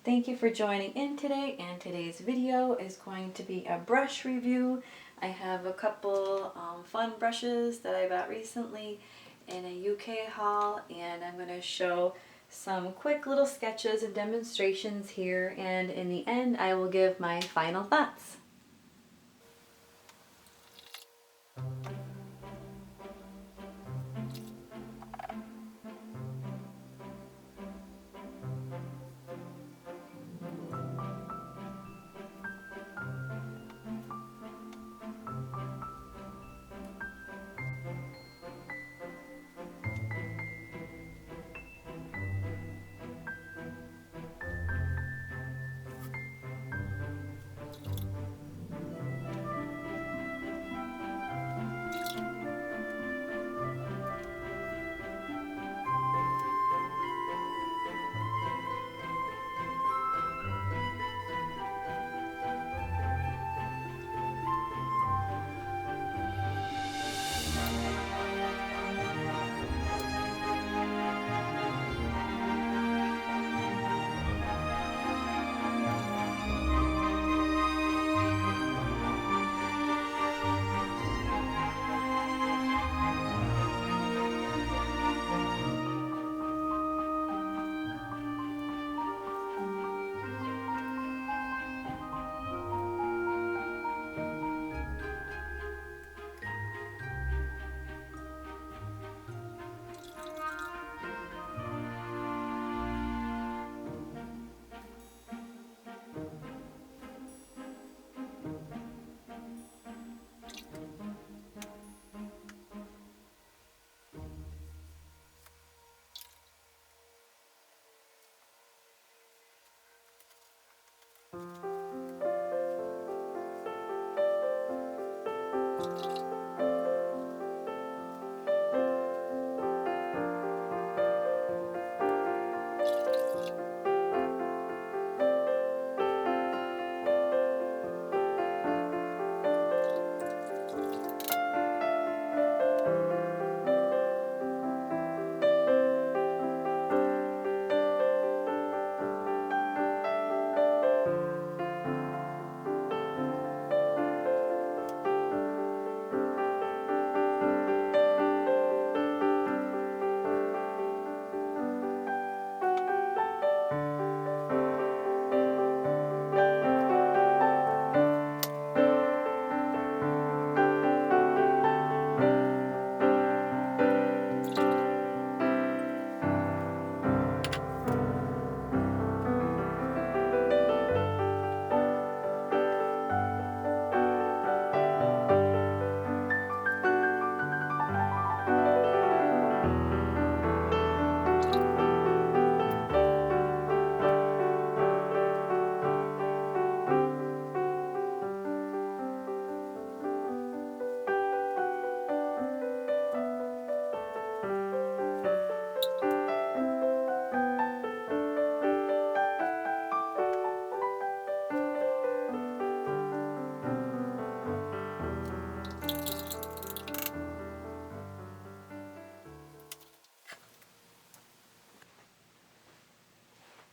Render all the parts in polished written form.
Thank you for joining in today, and today's video is going to be a brush review. I have a couple fun brushes that I bought recently in a UK haul, and I'm going to show some quick little sketches and demonstrations here, and in the end I will give my final thoughts.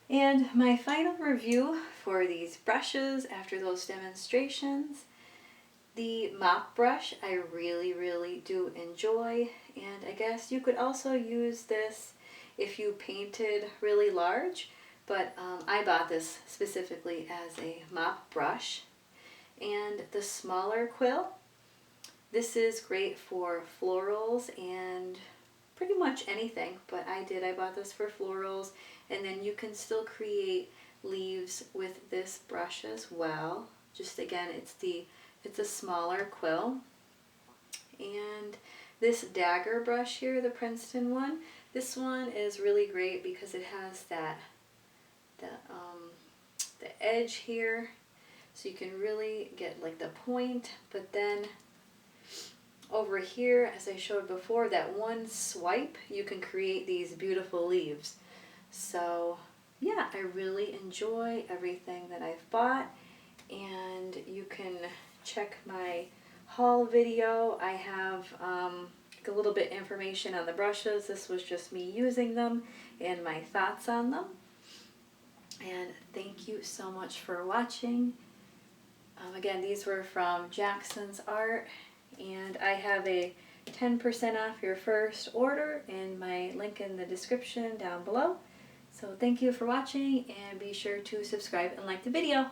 And my final review for these brushes after those demonstrations. The mop brush I really do enjoy, and I guess you could also use this if you painted really large, but I bought this specifically as a mop brush. And the smaller quill, this is great for florals and pretty much anything, but I bought this for florals, and then you can still create leaves with this brush as well. Just again, it's a smaller quill. And this dagger brush here, the Princeton one, this one is really great because it has the edge here, so you can really get like the point, but then over here, as I showed before, that one swipe, you can create these beautiful leaves. So yeah, I really enjoy everything that I've bought, and you can check my haul video. I have a little bit information on the brushes. This was just me using them and my thoughts on them. And thank you so much for watching. Again, these were from Jackson's Art, and I have a 10% off your first order in my link in the description down below. So thank you for watching, and be sure to subscribe and like the video.